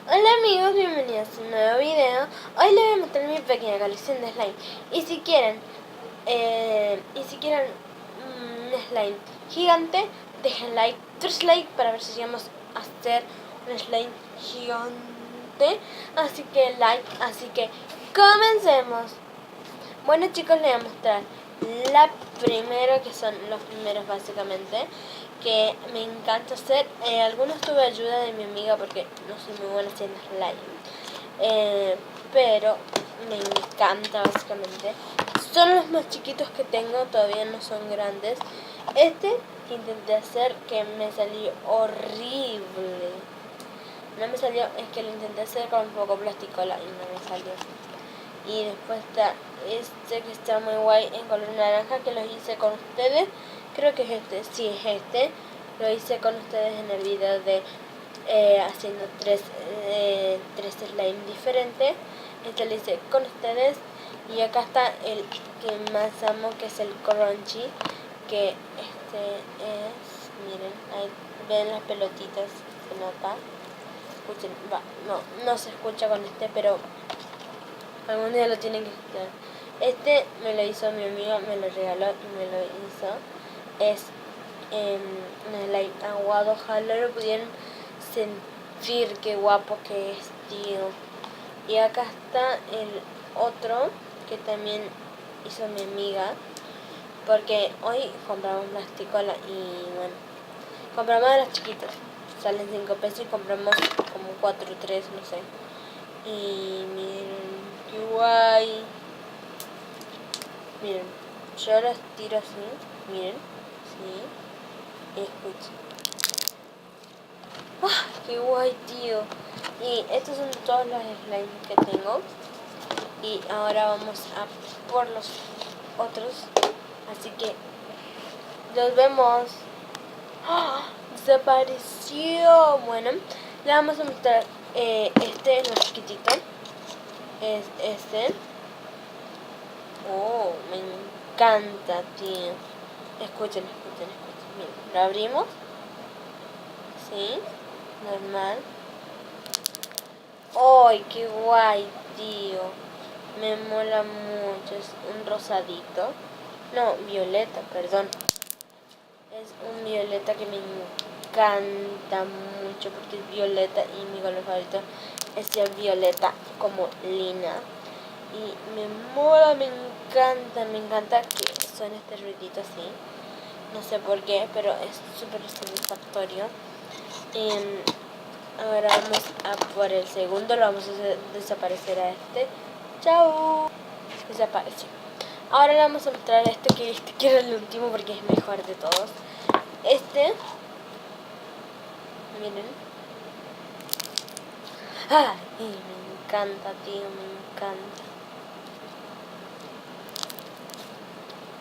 Hola amigos, bienvenidos a un nuevo video. Hoy les voy a mostrar mi pequeña colección de slime. Y si quieren un slime gigante, dejen like, 3 likes para ver si llegamos a hacer un slime gigante. Así que comencemos. Bueno chicos, les voy a mostrar que son los primeros básicamente, que me encanta hacer. Algunos tuve ayuda de mi amiga porque no soy muy buena haciendo slime, pero me encanta básicamente. Son los más chiquitos que tengo, todavía no son grandes. Este que intenté hacer, que me salió horrible. No me salió, es que lo intenté hacer con un poco plasticola y no me salió. Y después está este que está muy guay en color naranja, que lo hice con ustedes. Creo que es este, sí es este. Lo hice con ustedes en el video de haciendo tres slime diferentes. Este lo hice con ustedes. Y acá está el que más amo, que es el crunchy. Que este es, miren, ahí ven las pelotitas, se nota. Escuchen, no se escucha con este, pero algún día lo tienen que escuchar. Este me lo hizo mi amiga, me lo regaló y me lo hizo. Es un slime aguado. Ojalá lo pudieran sentir, qué guapo que es, tío. Y acá está el otro que también hizo mi amiga. Porque hoy compramos plasticola y bueno, compramos de las chiquitas. Salen 5 pesos y compramos como 4 o 3, no sé. Y miren, qué guay. Miren, yo las tiro así. Miren, sí. Escuchen. ¡Ah! Qué guay, tío. Y estos son todos los slimes que tengo. Y ahora vamos a por los otros. Así que los vemos. ¡Ah! Desapareció. Bueno, le vamos a mostrar. Este es lo chiquitito. Es este. Oh, me encanta, tío. Escuchen. Miren, lo abrimos. Sí, normal. ¡Ay, qué guay, tío! Me mola mucho. Es un rosadito. No, violeta, perdón. Es un violeta que me encanta mucho porque es violeta y mi color favorito es el violeta como lina. Y me mola, me encanta que suene este ruidito así. No sé por qué, pero es súper satisfactorio. Ahora vamos a por el segundo, lo vamos a hacer desaparecer a este. ¡Chao! Desapareció. Ahora le vamos a mostrar a este que era el último porque es mejor de todos. Este, miren. ¡Ay! Me encanta, tío, me encanta.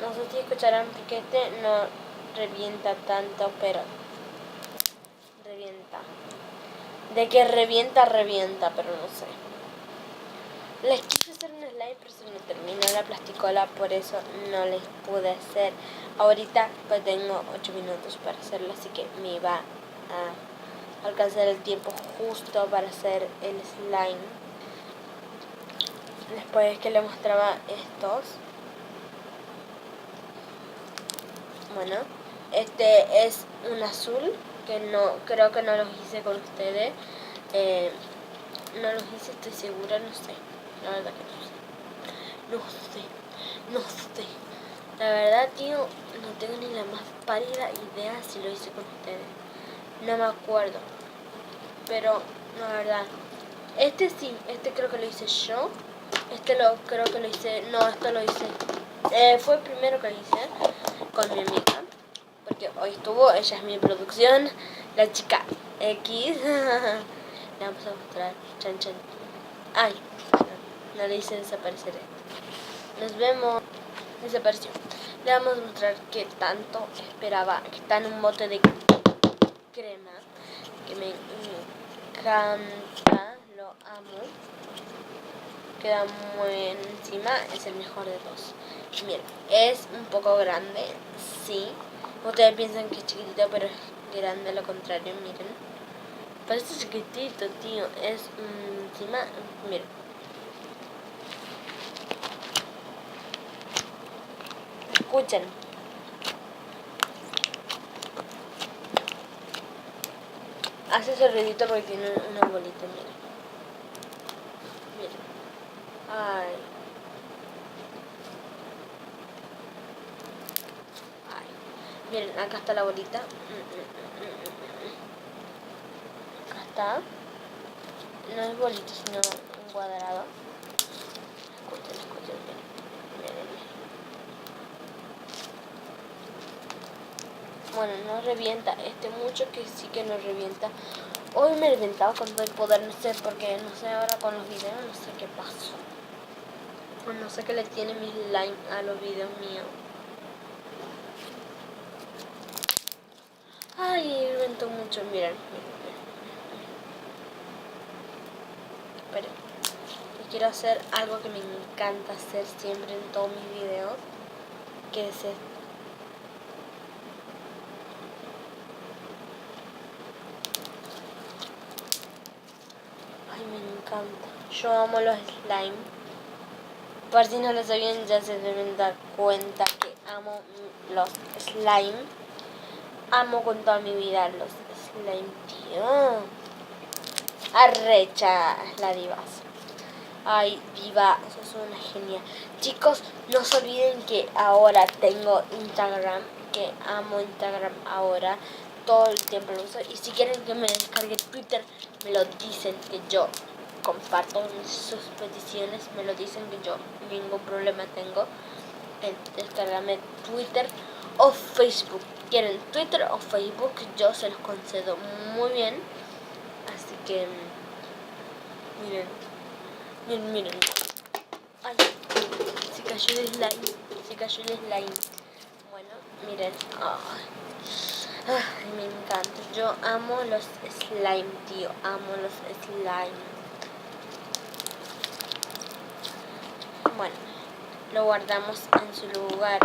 No sé si escucharán porque este no revienta tanto, pero revienta. De que revienta, pero no sé. Les quise hacer un slime, pero se me terminó la plasticola, por eso no les pude hacer. Ahorita pues tengo 8 minutos para hacerlo, así que me va a alcanzar el tiempo justo para hacer el slime. Después que le mostraba estos. Bueno, este es un azul que no creo que no los hice con ustedes. No los hice, estoy segura, no sé. La verdad que no sé. La verdad, tío, no tengo ni la más pálida idea si lo hice con ustedes. No me acuerdo. Pero, la verdad. Este sí, este creo que lo hice yo. Creo que lo hice. No, esto lo hice. Fue el primero que hice con mi amiga. Porque hoy estuvo, ella es mi producción. La chica X. Le vamos a mostrar. Chan. Ay, no le hice desaparecer esto. Nos vemos. Desapareció. Le vamos a mostrar qué tanto esperaba. Que está en un bote de crema. Que me encanta. Lo amo. Queda muy bien encima. Es el mejor de todos. Miren, es un poco grande. Sí. Ustedes piensan que es chiquitito, pero es grande, lo contrario, miren. Parece chiquitito, tío. Es encima, mira. Escuchen. Hace ese ruidito porque tiene una bolita, mira. Mira. Ay. Ay. Miren, acá está la bolita. Acá está. No es bolita, sino un cuadrado. Escuchen, miren. Bueno, no revienta. Mucho que sí que no revienta. Hoy me reventaba con todo el poder, no sé, porque no sé ahora con los videos, no sé qué pasó. No sé qué le tiene mi slime a los videos míos. Ay, reventó mucho, miren. Esperen. Y quiero hacer algo que me encanta hacer siempre en todos mis videos, que es esto. Ay, me encanta. Yo amo los slime. Por si no lo sabían, ya se deben dar cuenta que amo los slime. Amo con toda mi vida los slime, tío. Arrecha la divas. Ay, diva, sos una genia. Chicos, no se olviden que ahora tengo Instagram, que amo Instagram ahora. Todo el tiempo lo uso. Y si quieren que me descargue Twitter, me lo dicen, que yo comparto sus peticiones. Me lo dicen, que yo ningún problema tengo en descargarme Twitter o Facebook. Quieren Twitter o Facebook, yo se los concedo muy bien. Así que miren. Ay, se cayó el slime. Bueno, miren. Ay, me encanta. Yo amo los slime, tío. Amo los slime. Bueno, lo guardamos en su lugar.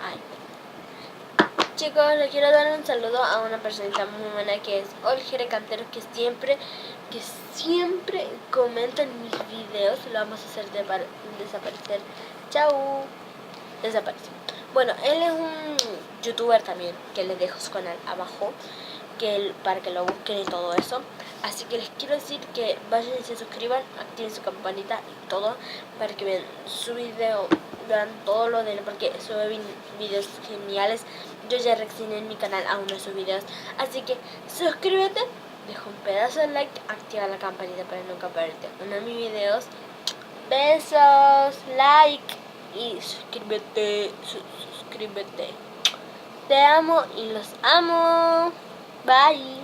Ay. Chicos, le quiero dar un saludo a una personita muy buena, que es Olgere Cantero, que siempre comenta en mis videos. Lo vamos a hacer desaparecer. Chau. Desapareció. Bueno, él es un youtuber también, que les dejo su canal abajo, para que lo busquen y todo eso. Así que les quiero decir que vayan y se suscriban, activen su campanita y todo, para que vean su video, vean todo lo de él, porque sube videos geniales. Yo ya reaccioné en mi canal a uno de sus videos. Así que suscríbete, deja un pedazo de like, activa la campanita para nunca perderte uno de mis videos. Besos, like y suscríbete. Te amo y los amo. Bye.